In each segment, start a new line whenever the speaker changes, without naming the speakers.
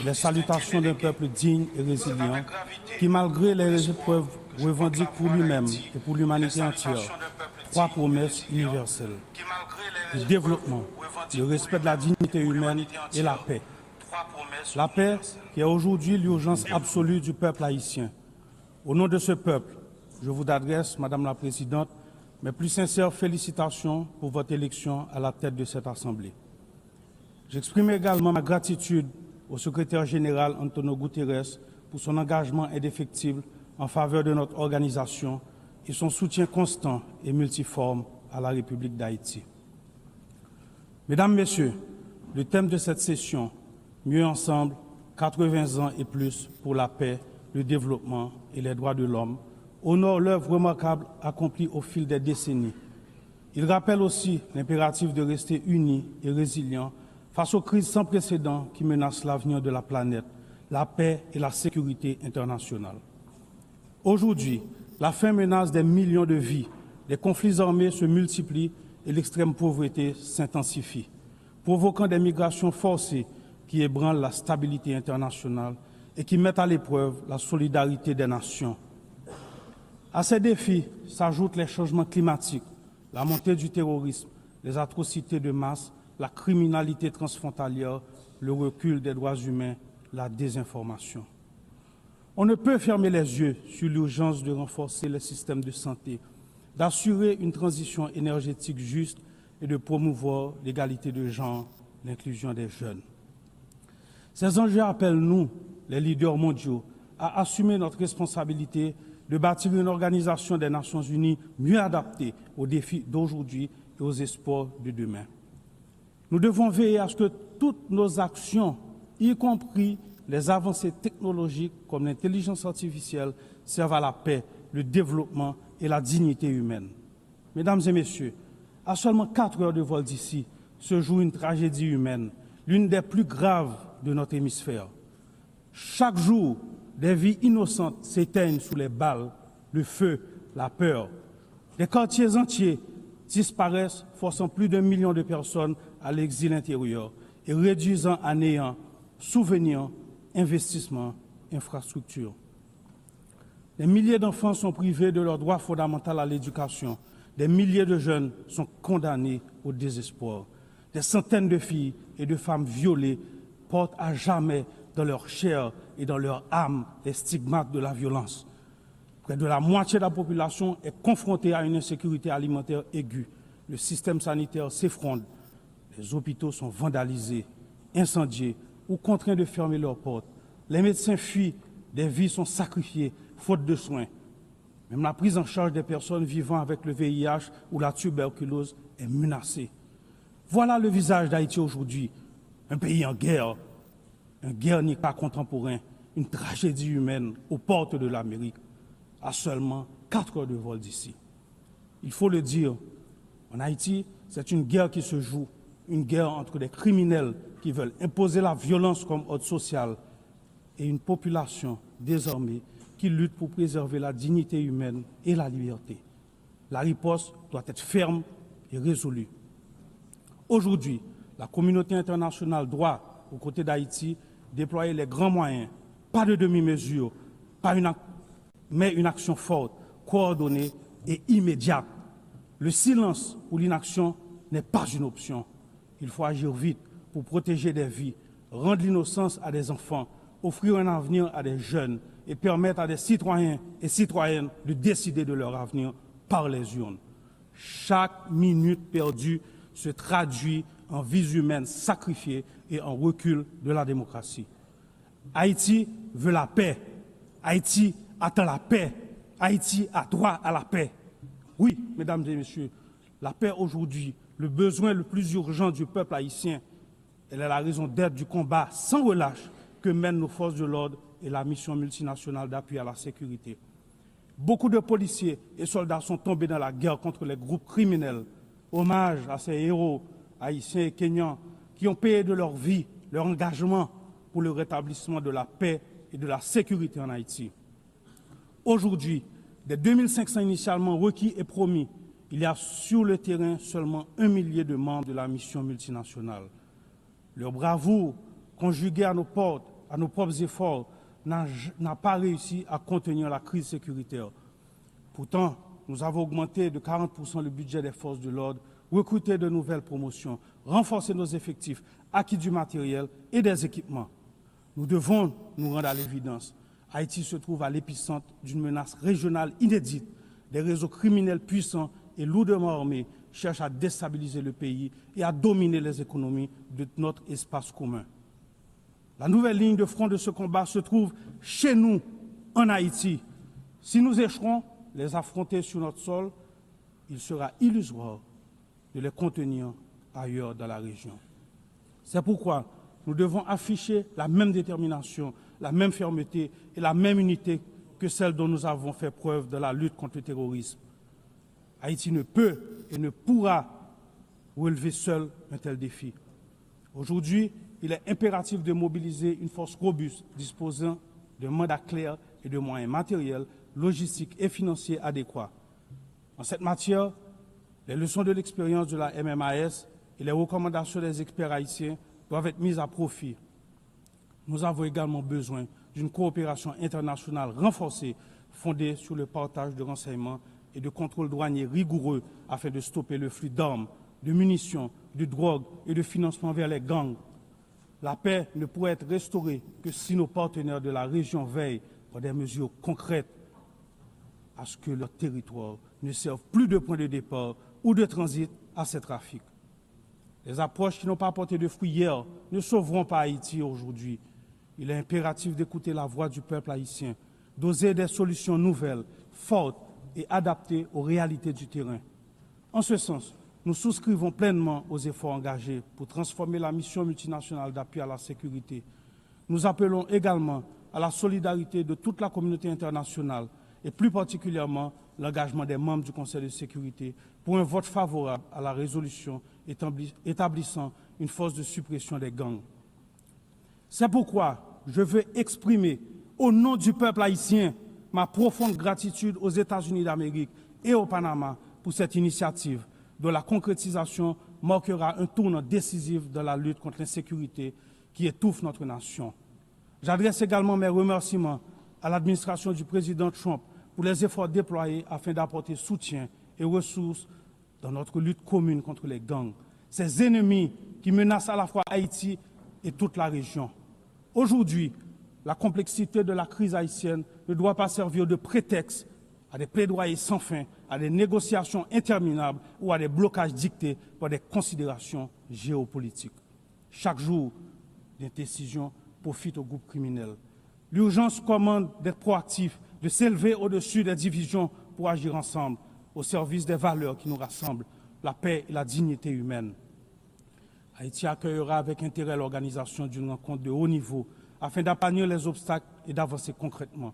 les salutations d'un peuple digne et résilient qui, malgré les épreuves, revendique pour lui-même et pour l'humanité entière trois promesses universelles: le développement, le respect de la dignité humaine et la paix. La paix qui est aujourd'hui l'urgence absolue du peuple haïtien. Au nom de ce peuple, je vous adresse, Madame la Présidente, mes plus sincères félicitations pour votre élection à la tête de cette Assemblée. J'exprime également ma gratitude au secrétaire général Antonio Guterres pour son engagement indéfectible en faveur de notre organisation et son soutien constant et multiforme à la République d'Haïti. Mesdames, Messieurs, le thème de cette session, Mieux ensemble, 80 ans et plus pour la paix, le développement et les droits de l'homme, honore l'œuvre remarquable accomplie au fil des décennies. Il rappelle aussi l'impératif de rester unis et résilients face aux crises sans précédent qui menacent l'avenir de la planète, la paix et la sécurité internationale. Aujourd'hui, la faim menace des millions de vies, les conflits armés se multiplient et l'extrême pauvreté s'intensifie, provoquant des migrations forcées qui ébranlent la stabilité internationale et qui mettent à l'épreuve la solidarité des nations. À ces défis s'ajoutent les changements climatiques, la montée du terrorisme, les atrocités de masse, la criminalité transfrontalière, le recul des droits humains, la désinformation. On ne peut fermer les yeux sur l'urgence de renforcer les systèmes de santé, d'assurer une transition énergétique juste et de promouvoir l'égalité de genre, l'inclusion des jeunes. Ces enjeux appellent nous, les leaders mondiaux, à assumer notre responsabilité de bâtir une organisation des Nations Unies mieux adaptée aux défis d'aujourd'hui et aux espoirs de demain. Nous devons veiller à ce que toutes nos actions, y compris les avancées technologiques comme l'intelligence artificielle, servent à la paix, le développement et la dignité humaine. Mesdames et messieurs, à seulement 4 heures de vol d'ici se joue une tragédie humaine, l'une des plus graves de notre hémisphère. Chaque jour, des vies innocentes s'éteignent sous les balles, le feu, la peur. Des quartiers entiers disparaissent, forçant plus d'1 million de personnes à l'exil intérieur et réduisant à néant souvenirs, investissements, infrastructures. Des milliers d'enfants sont privés de leur droit fondamental à l'éducation. Des milliers de jeunes sont condamnés au désespoir. Des centaines de filles et de femmes violées portent à jamais dans leur chair et dans leur âme les stigmates de la violence. Près de la moitié de la population est confrontée à une insécurité alimentaire aiguë. Le système sanitaire s'effondre. Les hôpitaux sont vandalisés, incendiés ou contraints de fermer leurs portes. Les médecins fuient, des vies sont sacrifiées, faute de soins. Même la prise en charge des personnes vivant avec le VIH ou la tuberculose est menacée. Voilà le visage d'Haïti aujourd'hui, un pays en guerre, un Guernica contemporain, une tragédie humaine aux portes de l'Amérique, à seulement 4 heures de vol d'ici. Il faut le dire, en Haïti, c'est une guerre qui se joue, une guerre entre des criminels qui veulent imposer la violence comme ordre social et une population désarmée qui lutte pour préserver la dignité humaine et la liberté. La riposte doit être ferme et résolue. Aujourd'hui, la communauté internationale doit, aux côtés d'Haïti, déployer les grands moyens, pas de demi-mesure, mais une action forte, coordonnée et immédiate. Le silence ou l'inaction n'est pas une option. Il faut agir vite pour protéger des vies, rendre l'innocence à des enfants, offrir un avenir à des jeunes et permettre à des citoyens et citoyennes de décider de leur avenir par les urnes. Chaque minute perdue se traduit en vies humaines sacrifiées et en recul de la démocratie. Haïti veut la paix. Haïti attend la paix. Haïti a droit à la paix. Oui, mesdames et messieurs, la paix aujourd'hui, le besoin le plus urgent du peuple haïtien, elle est la raison d'être du combat sans relâche que mènent nos forces de l'ordre et la mission multinationale d'appui à la sécurité. Beaucoup de policiers et soldats sont tombés dans la guerre contre les groupes criminels. Hommage à ces héros haïtiens et kenyans qui ont payé de leur vie, leur engagement pour le rétablissement de la paix et de la sécurité en Haïti. Aujourd'hui, des 2500 initialement requis et promis, il y a sur le terrain seulement 1 millier de membres de la mission multinationale. Leur bravoure, conjuguée à nos portes, à nos propres efforts, n'a pas réussi à contenir la crise sécuritaire. Pourtant, nous avons augmenté de 40% le budget des forces de l'ordre, recruté de nouvelles promotions, renforcé nos effectifs, acquis du matériel et des équipements. Nous devons nous rendre à l'évidence. Haïti se trouve à l'épicentre d'une menace régionale inédite. Des réseaux criminels puissants et lourdement armés cherchent à déstabiliser le pays et à dominer les économies de notre espace commun. La nouvelle ligne de front de ce combat se trouve chez nous, en Haïti. Si nous échouons les affronter sur notre sol, il sera illusoire de les contenir ailleurs dans la région. C'est pourquoi nous devons afficher la même détermination, la même fermeté et la même unité que celle dont nous avons fait preuve dans la lutte contre le terrorisme. Haïti ne peut et ne pourra relever seul un tel défi. Aujourd'hui, il est impératif de mobiliser une force robuste, disposant de mandats clairs et de moyens matériels, logistiques et financiers adéquats. En cette matière, les leçons de l'expérience de la MMAS et les recommandations des experts haïtiens doivent être mises à profit. Nous avons également besoin d'une coopération internationale renforcée, fondée sur le partage de renseignements et de contrôles douaniers rigoureux afin de stopper le flux d'armes, de munitions, de drogue et de financement vers les gangs. La paix ne pourrait être restaurée que si nos partenaires de la région veillent par des mesures concrètes à ce que leur territoire ne serve plus de point de départ ou de transit à ces trafics. Les approches qui n'ont pas porté de fruits hier ne sauveront pas Haïti aujourd'hui. Il est impératif d'écouter la voix du peuple haïtien, d'oser des solutions nouvelles, fortes et adaptées aux réalités du terrain. En ce sens, nous souscrivons pleinement aux efforts engagés pour transformer la mission multinationale d'appui à la sécurité. Nous appelons également à la solidarité de toute la communauté internationale et plus particulièrement l'engagement des membres du Conseil de sécurité pour un vote favorable à la résolution établissant une force de suppression des gangs. C'est pourquoi je veux exprimer, au nom du peuple haïtien, ma profonde gratitude aux États-Unis d'Amérique et au Panama pour cette initiative, dont la concrétisation marquera un tournant décisif dans la lutte contre l'insécurité qui étouffe notre nation. J'adresse également mes remerciements à l'administration du président Trump pour les efforts déployés afin d'apporter soutien et ressources dans notre lutte commune contre les gangs, ces ennemis qui menacent à la fois Haïti et toute la région. Aujourd'hui, la complexité de la crise haïtienne ne doit pas servir de prétexte à des plaidoyers sans fin, à des négociations interminables ou à des blocages dictés par des considérations géopolitiques. Chaque jour, des décisions profitent aux groupes criminels. L'urgence commande d'être proactif, de s'élever au-dessus des divisions pour agir ensemble, au service des valeurs qui nous rassemblent, la paix et la dignité humaine. Haïti accueillera avec intérêt l'organisation d'une rencontre de haut niveau afin d'aplanir les obstacles et d'avancer concrètement.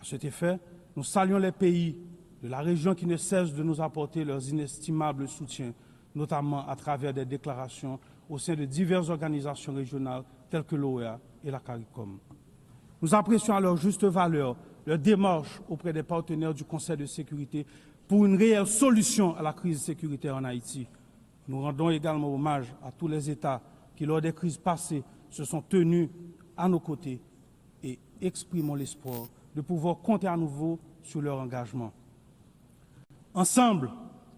À cet effet, nous saluons les pays de la région qui ne cessent de nous apporter leurs inestimables soutiens, notamment à travers des déclarations au sein de diverses organisations régionales telles que l'OEA et la CARICOM. Nous apprécions à leur juste valeur leur démarche auprès des partenaires du Conseil de sécurité pour une réelle solution à la crise sécuritaire en Haïti. Nous rendons également hommage à tous les États qui, lors des crises passées, se sont tenus à nos côtés et exprimons l'espoir de pouvoir compter à nouveau sur leur engagement. Ensemble,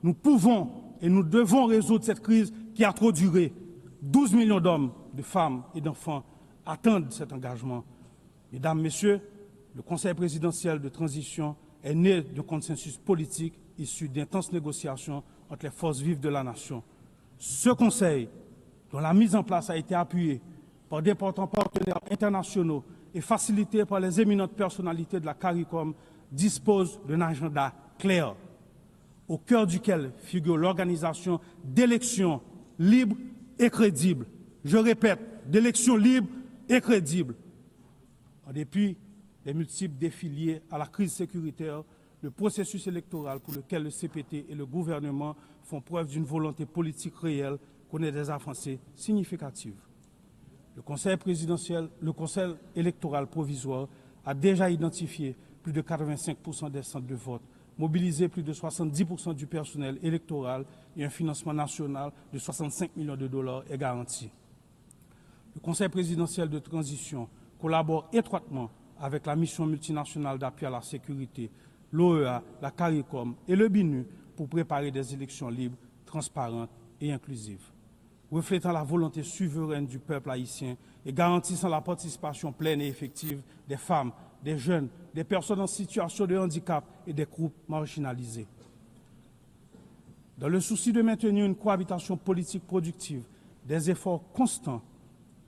nous pouvons et nous devons résoudre cette crise qui a trop duré. 12 millions d'hommes, de femmes et d'enfants attendent cet engagement. Mesdames, Messieurs, le Conseil présidentiel de transition est né d'un consensus politique issu d'intenses négociations entre les forces vives de la nation. Ce Conseil, dont la mise en place a été appuyée par d'importants partenaires internationaux et facilité par les éminentes personnalités de la CARICOM, dispose d'un agenda clair, au cœur duquel figure l'organisation d'élections libres et crédibles. Je répète, d'élections libres et crédibles. En dépit des multiples défis liés à la crise sécuritaire, le processus électoral pour lequel le CPT et le gouvernement font preuve d'une volonté politique réelle connaît des avancées significatives. Le Conseil électoral provisoire a déjà identifié plus de 85% des centres de vote, mobilisé plus de 70% du personnel électoral et un financement national de 65 millions de dollars est garanti. Le Conseil présidentiel de transition collabore étroitement avec la mission multinationale d'appui à la sécurité, l'OEA, la CARICOM et le BINU pour préparer des élections libres, transparentes et inclusives, reflétant la volonté souveraine du peuple haïtien et garantissant la participation pleine et effective des femmes, des jeunes, des personnes en situation de handicap et des groupes marginalisés. Dans le souci de maintenir une cohabitation politique productive, des efforts constants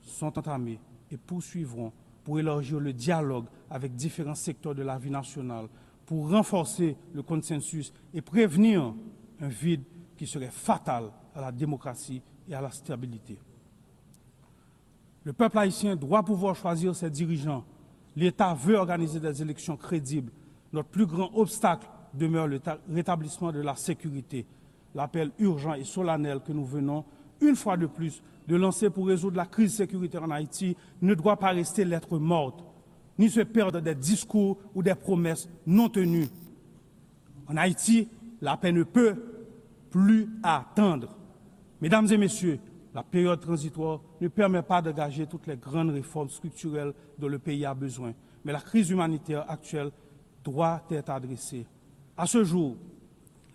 sont entamés et poursuivront pour élargir le dialogue avec différents secteurs de la vie nationale, pour renforcer le consensus et prévenir un vide qui serait fatal à la démocratie et à la stabilité. Le peuple haïtien doit pouvoir choisir ses dirigeants. L'État veut organiser des élections crédibles. Notre plus grand obstacle demeure le rétablissement de la sécurité. L'appel urgent et solennel que nous venons, une fois de plus, de lancer pour résoudre la crise sécuritaire en Haïti ne doit pas rester lettre morte, ni se perdre des discours ou des promesses non tenues. En Haïti, la paix ne peut plus attendre. Mesdames et messieurs, la période transitoire ne permet pas d'engager toutes les grandes réformes structurelles dont le pays a besoin, mais la crise humanitaire actuelle doit être adressée. À ce jour,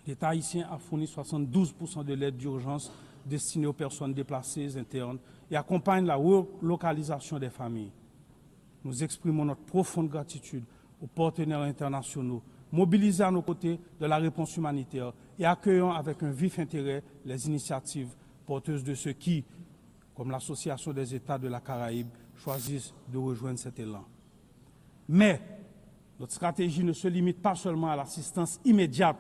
l'État haïtien a fourni 72% de l'aide d'urgence destinée aux personnes déplacées internes et accompagne la relocalisation des familles. Nous exprimons notre profonde gratitude aux partenaires internationaux, mobilisés à nos côtés de la réponse humanitaire et accueillons avec un vif intérêt les initiatives porteuses de ceux qui, comme l'Association des États de la Caraïbe, choisissent de rejoindre cet élan. Mais notre stratégie ne se limite pas seulement à l'assistance immédiate.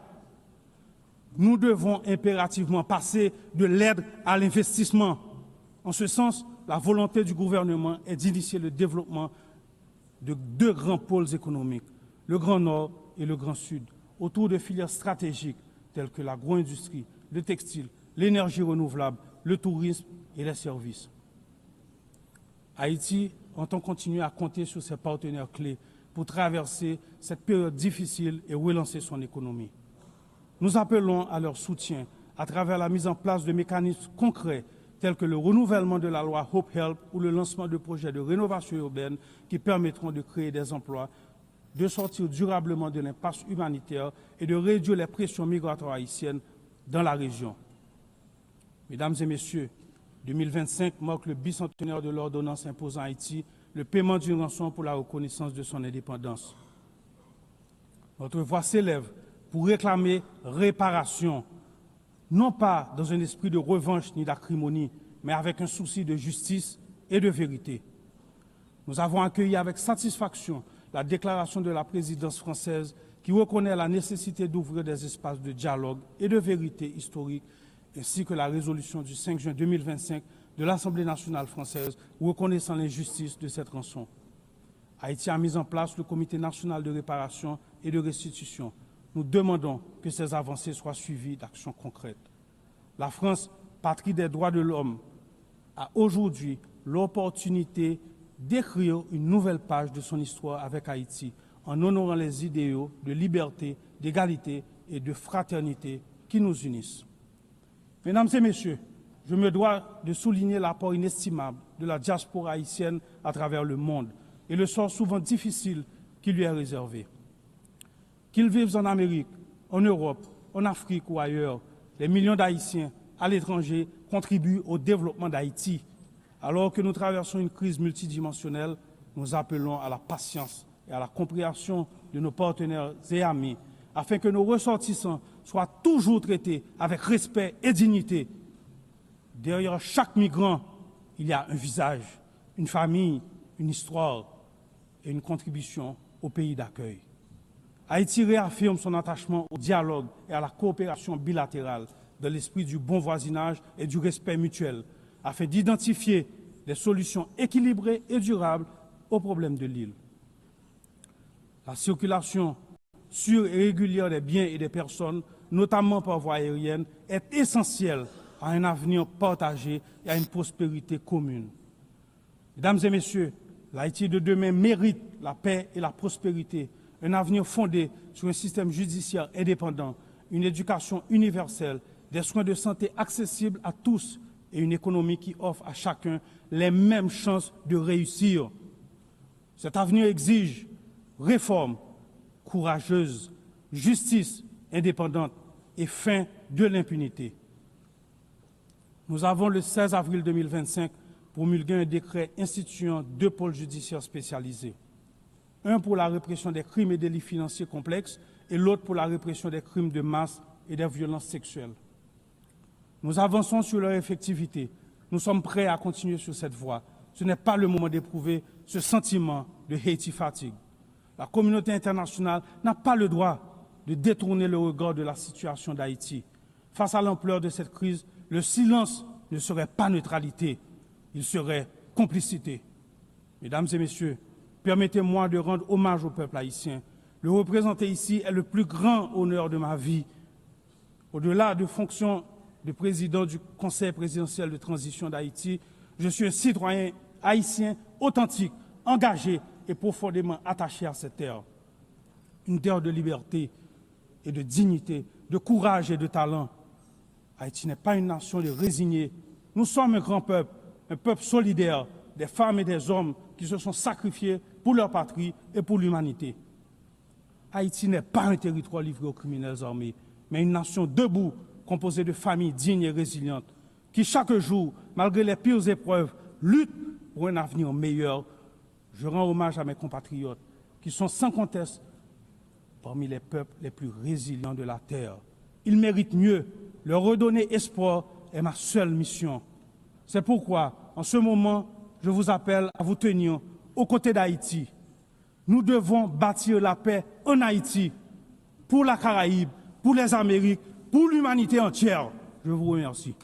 Nous devons impérativement passer de l'aide à l'investissement. En ce sens, la volonté du gouvernement est d'initier le développement de deux grands pôles économiques, le Grand Nord et le Grand Sud, autour de filières stratégiques telles que l'agro-industrie, le textile, l'énergie renouvelable, le tourisme et les services. Haïti entend continuer à compter sur ses partenaires clés pour traverser cette période difficile et relancer son économie. Nous appelons à leur soutien à travers la mise en place de mécanismes concrets tels que le renouvellement de la loi Hope Help ou le lancement de projets de rénovation urbaine qui permettront de créer des emplois, de sortir durablement de l'impasse humanitaire et de réduire les pressions migratoires haïtiennes dans la région. Mesdames et messieurs, 2025 marque le bicentenaire de l'ordonnance imposant à Haïti le paiement d'une rançon pour la reconnaissance de son indépendance. Notre voix s'élève pour réclamer réparation, non pas dans un esprit de revanche ni d'acrimonie, mais avec un souci de justice et de vérité. Nous avons accueilli avec satisfaction la déclaration de la présidence française qui reconnaît la nécessité d'ouvrir des espaces de dialogue et de vérité historique, ainsi que la résolution du 5 juin 2025 de l'Assemblée nationale française reconnaissant l'injustice de cette rançon. Haïti a mis en place le Comité national de réparation et de restitution. Nous demandons que ces avancées soient suivies d'actions concrètes. La France, patrie des droits de l'homme, a aujourd'hui l'opportunité d'écrire une nouvelle page de son histoire avec Haïti en honorant les idéaux de liberté, d'égalité et de fraternité qui nous unissent. Mesdames et messieurs, je me dois de souligner l'apport inestimable de la diaspora haïtienne à travers le monde et le sort souvent difficile qui lui est réservé. Qu'ils vivent en Amérique, en Europe, en Afrique ou ailleurs, les millions d'Haïtiens à l'étranger contribuent au développement d'Haïti. Alors que nous traversons une crise multidimensionnelle, nous appelons à la patience et à la compréhension de nos partenaires et amis, afin que nos ressortissants soient toujours traités avec respect et dignité. Derrière chaque migrant, il y a un visage, une famille, une histoire et une contribution au pays d'accueil. Haïti réaffirme son attachement au dialogue et à la coopération bilatérale dans l'esprit du bon voisinage et du respect mutuel, afin d'identifier des solutions équilibrées et durables aux problèmes de l'île. La circulation sûre et régulière des biens et des personnes, notamment par voie aérienne, est essentielle à un avenir partagé et à une prospérité commune. Mesdames et messieurs, l'Haïti de demain mérite la paix et la prospérité, un avenir fondé sur un système judiciaire indépendant, une éducation universelle, des soins de santé accessibles à tous et une économie qui offre à chacun les mêmes chances de réussir. Cet avenir exige réformes courageuses, justice indépendante et fin de l'impunité. Nous avons le 16 avril 2025 promulgué un décret instituant 2 pôles judiciaires spécialisés. Un pour la répression des crimes et délits financiers complexes et l'autre pour la répression des crimes de masse et des violences sexuelles. Nous avançons sur leur effectivité. Nous sommes prêts à continuer sur cette voie. Ce n'est pas le moment d'éprouver ce sentiment de Haiti fatigue. La communauté internationale n'a pas le droit de détourner le regard de la situation d'Haïti. Face à l'ampleur de cette crise, le silence ne serait pas neutralité, il serait complicité. Mesdames et messieurs, permettez-moi de rendre hommage au peuple haïtien. Le représenter ici est le plus grand honneur de ma vie. Au-delà de fonction de président du Conseil présidentiel de transition d'Haïti, je suis un citoyen haïtien authentique, engagé et profondément attaché à cette terre. Une terre de liberté et de dignité, de courage et de talent. Haïti n'est pas une nation de résignés. Nous sommes un grand peuple, un peuple solidaire, des femmes et des hommes qui se sont sacrifiés pour leur patrie et pour l'humanité. Haïti n'est pas un territoire livré aux criminels armés, mais une nation debout, composée de familles dignes et résilientes, qui chaque jour, malgré les pires épreuves, luttent pour un avenir meilleur. Je rends hommage à mes compatriotes, qui sont sans conteste parmi les peuples les plus résilients de la terre. Ils méritent mieux. Leur redonner espoir est ma seule mission. C'est pourquoi, en ce moment, je vous appelle à vous tenir aux côtés d'Haïti. Nous devons bâtir la paix en Haïti, pour la Caraïbe, pour les Amériques, pour l'humanité entière. Je vous remercie.